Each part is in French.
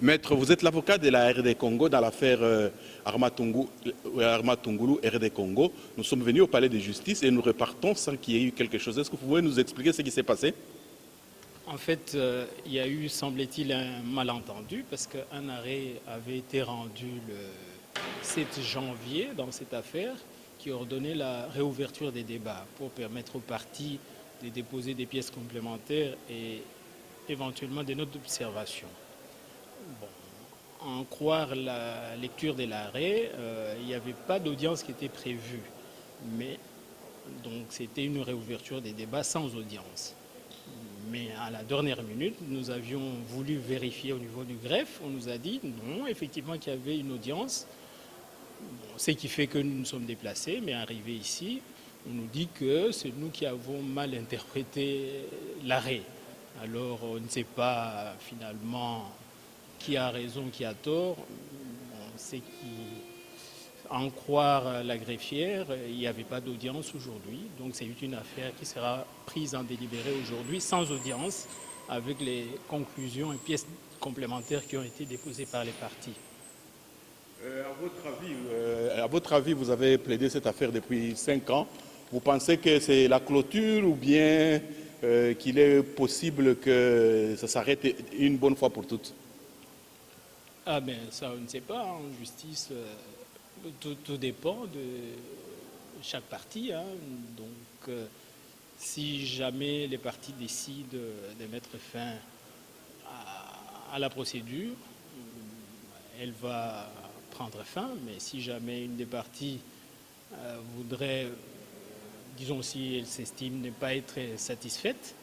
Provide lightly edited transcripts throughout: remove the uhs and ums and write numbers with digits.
Maître, vous êtes l'avocat de la RD Congo dans l'affaire Arma Tungulu, RD Congo. Nous sommes venus au palais de justice et nous repartons sans qu'il y ait eu quelque chose. Est-ce que vous pouvez nous expliquer ce qui s'est passé? En fait, il y a eu, semble-t-il, un malentendu parce qu'un arrêt avait été rendu le 7 janvier dans cette affaire qui ordonnait la réouverture des débats pour permettre aux parties de déposer des pièces complémentaires et éventuellement des notes d'observation. Bon, en croire la lecture de l'arrêt, il n'y avait pas d'audience qui était prévue, mais donc c'était une réouverture des débats sans audience. Mais à la dernière minute, nous avions voulu vérifier au niveau du greffe. On nous a dit non, effectivement qu'il y avait une audience. Bon, ce qui fait que nous nous sommes déplacés, mais arrivés ici, on nous dit que c'est nous qui avons mal interprété l'arrêt. Alors on ne sait pas finalement qui a raison, qui a tort. C'est en croire la greffière, il n'y avait pas d'audience aujourd'hui. Donc c'est une affaire qui sera prise en délibéré aujourd'hui sans audience, avec les conclusions et pièces complémentaires qui ont été déposées par les parties. À votre avis, vous avez plaidé cette affaire depuis 5 ans. Vous pensez que c'est la clôture ou bien qu'il est possible que ça s'arrête une bonne fois pour toutes? Ah ben ça, on ne sait pas. En justice, tout dépend de chaque partie. Hein. Donc, si jamais les parties décident de mettre fin à la procédure, elle va prendre fin. Mais si jamais une des parties voudrait, disons si elle s'estime ne pas être satisfaite,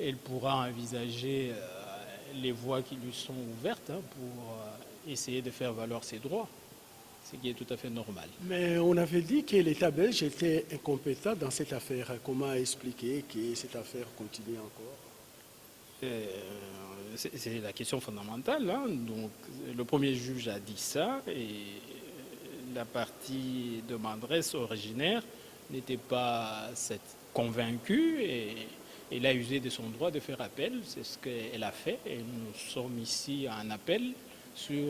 elle pourra envisager les voies qui lui sont ouvertes pour essayer de faire valoir ses droits, ce qui est tout à fait normal. Mais on avait dit que l'État belge était incompétent dans cette affaire. Comment expliquer que cette affaire continue encore? C'est la question fondamentale. Hein. Donc, le premier juge a dit ça et la partie demanderesse originaire n'était pas convaincue et elle a usé de son droit de faire appel. C'est ce qu'elle a fait et nous sommes ici en appel sur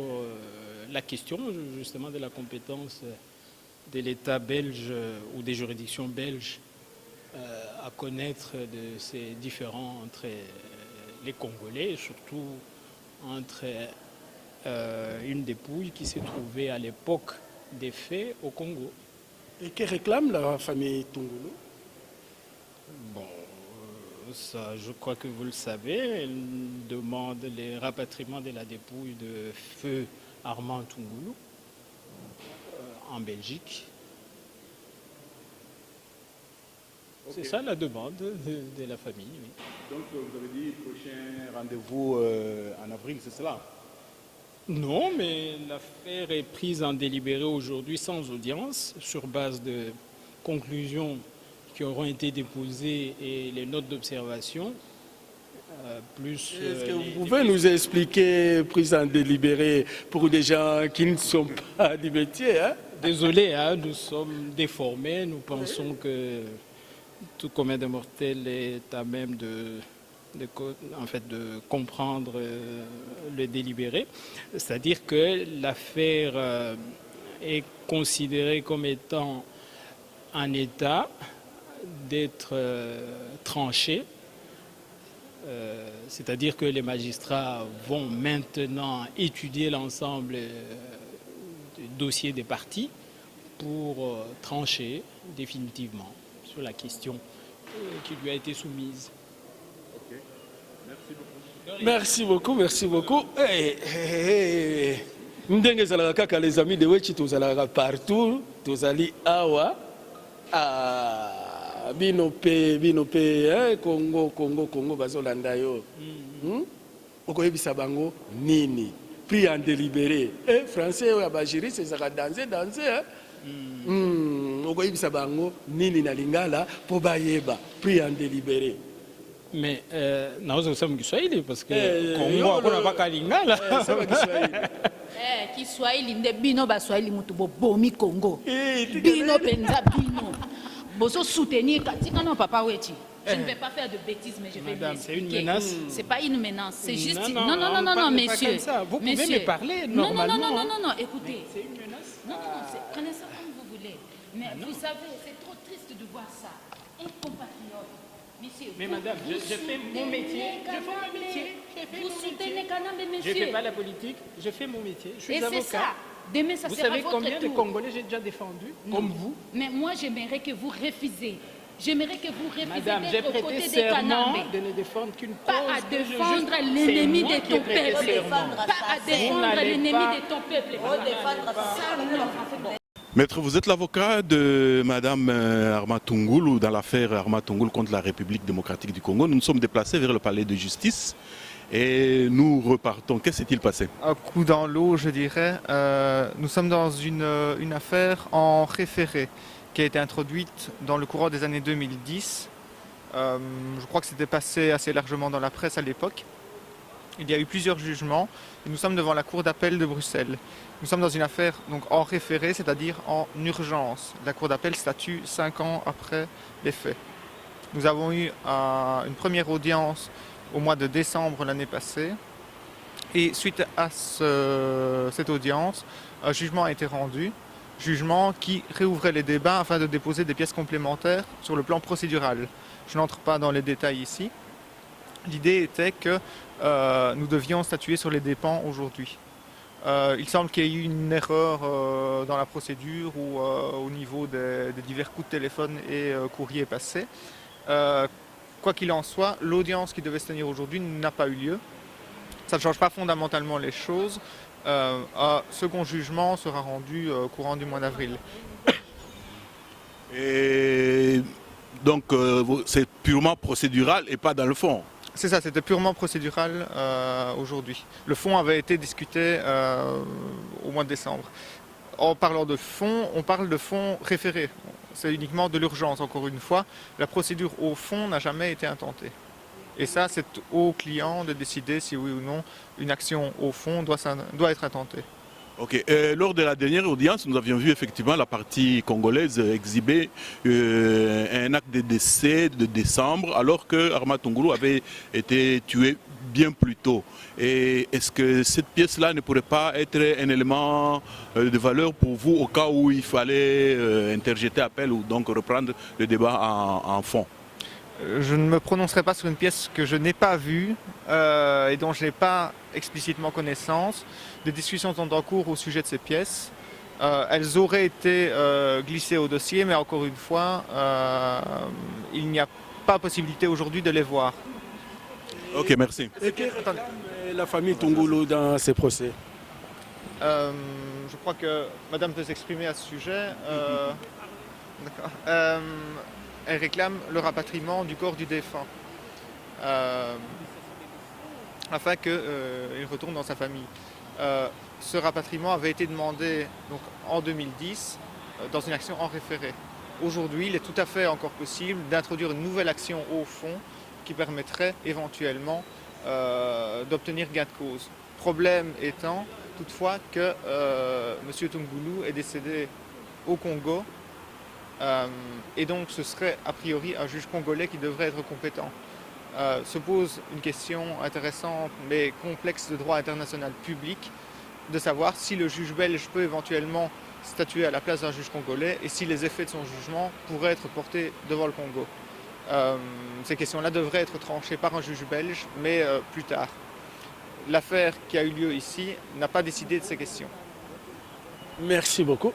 la question justement de la compétence de l'État belge ou des juridictions belges à connaître de ces différends entre les Congolais et surtout entre une dépouille qui s'est trouvée à l'époque des faits au Congo. Et que réclame la famille Tungulu? Bon, ça, je crois que vous le savez, elle demande le rapatriement de la dépouille de feu Armand Tungulu en Belgique. Okay. C'est ça la demande de la famille. Oui. Donc vous avez dit prochain rendez-vous en avril, c'est cela? Non, mais l'affaire est prise en délibéré aujourd'hui sans audience, sur base de conclusions qui auront été déposées et les notes d'observation. Est-ce que vous pouvez nous expliquer, prise en délibéré, pour des gens qui ne sont pas du métier? Désolé, nous sommes déformés, nous pensons que tout commun des mortels est à même de comprendre le délibéré. C'est-à-dire que l'affaire est considérée comme étant en état d'être tranchée. C'est-à-dire que les magistrats vont maintenant étudier l'ensemble du dossier des parties pour trancher définitivement sur la question qui lui a été soumise. Ok, merci beaucoup. Merci beaucoup, merci beaucoup. Ndenge zalaka kaka les amis de Wechi tozalaka partout, tozali awa bino pe Congo bazolanda yo. Okoyebisa bango nini? Pris en délibéré. Français ya ba juriste ezaka danser. Okoyebisa bango nini na lingala po bayeba pris en délibéré. Mais naweza kusema Kiswahili parce que Kongo hakuna mpaka lingala. Sema Kiswahili. Kiswahili nde bino baswahili mutu bobomi Congo. Bino penza bino. Boso soutenir katika no papa Wechi. Je ne vais pas faire de bêtises, mais je vais Madame, vous c'est une expliquer. menace. C'est pas une menace, c'est juste... Non, Non, non, on non, ne non, parle pas monsieur. comme ça. Vous pouvez Monsieur. me parler Non, non, non, normalement, non, hein. non, non, non, écoutez. C'est une menace. Non, non, non, prenez ça comme vous voulez. Mais vous savez, c'est trop triste de voir ça. Un compatriote. Monsieur, Mais vous- madame, vous je fais mon soutenez métier. Je fais mon Kanambe. métier. Je fais Vous mon soutenez métier. Kanambe, Je ne monsieur. fais pas la politique, je fais mon métier. Je suis Et c'est avocat. ça. Demain, ça Vous sera savez votre combien de tour. Congolais j'ai déjà défendus, comme vous? Mais moi, j'aimerais que vous refusiez. J'aimerais que vous refusiez Madame, j'ai d'être aux prêté côtés des serment Kanambe. de ne défendre qu'une cause. Pas à que je défendre juge. l'ennemi C'est moi de qui ai ton prêté peuple. serment. Pas à défendre n'allez l'ennemi pas- de ton peuple. Maître, vous êtes l'avocat de Madame Arma Tungulu dans l'affaire Arma Tungulu contre la République démocratique du Congo. Nous nous sommes déplacés vers le palais de justice et nous repartons. Qu'est-ce qui s'est-il passé? Un coup dans l'eau, je dirais. Nous sommes dans une affaire en référé qui a été introduite dans le courant des années 2010. Je crois que c'était passé assez largement dans la presse à l'époque. Il y a eu plusieurs jugements et nous sommes devant la Cour d'appel de Bruxelles. Nous sommes dans une affaire donc en référé, c'est-à-dire en urgence. La Cour d'appel statue 5 ans après les faits. Nous avons eu une première audience au mois de décembre l'année passée. Et suite à cette audience, un jugement a été rendu, jugement qui réouvrait les débats afin de déposer des pièces complémentaires sur le plan procédural. Je n'entre pas dans les détails ici. L'idée était que nous devions statuer sur les dépens aujourd'hui. Il semble qu'il y ait eu une erreur dans la procédure ou au niveau des divers coups de téléphone et courriers passés. Quoi qu'il en soit, l'audience qui devait se tenir aujourd'hui n'a pas eu lieu. Ça ne change pas fondamentalement les choses. Un second jugement sera rendu courant du mois d'avril. Et donc, c'est purement procédural et pas dans le fond. C'est ça, c'était purement procédural aujourd'hui. Le fond avait été discuté au mois de décembre. En parlant de fond, on parle de fond référé. C'est uniquement de l'urgence, encore une fois. La procédure au fond n'a jamais été intentée. Et ça, c'est au client de décider si oui ou non une action au fond doit être intentée. Ok. Lors de la dernière audience, nous avions vu effectivement la partie congolaise exhiber un acte de décès de décembre, alors que Arma Tungulu avait été tué bien plus tôt. Et est-ce que cette pièce-là ne pourrait pas être un élément de valeur pour vous au cas où il fallait interjeter appel ou donc reprendre le débat en fond? Je ne me prononcerai pas sur une pièce que je n'ai pas vue et dont je n'ai pas explicitement connaissance. Des discussions sont en cours au sujet de ces pièces. Elles auraient été glissées au dossier, mais encore une fois, il n'y a pas possibilité aujourd'hui de les voir. Ok, merci. Et que réclame la famille Tungulu dans ces procès? Je crois que Madame peut s'exprimer à ce sujet. D'accord. Elle réclame le rapatriement du corps du défunt afin qu'il retourne dans sa famille. Ce rapatriement avait été demandé donc, en 2010 dans une action en référé. Aujourd'hui, il est tout à fait encore possible d'introduire une nouvelle action au fond qui permettrait éventuellement d'obtenir gain de cause. Problème étant toutefois que M. Tungulu est décédé au Congo et donc ce serait a priori un juge congolais qui devrait être compétent. Se pose une question intéressante mais complexe de droit international public de savoir si le juge belge peut éventuellement statuer à la place d'un juge congolais et si les effets de son jugement pourraient être portés devant le Congo. Ces questions-là devraient être tranchées par un juge belge, mais plus tard. L'affaire qui a eu lieu ici n'a pas décidé de ces questions. Merci beaucoup.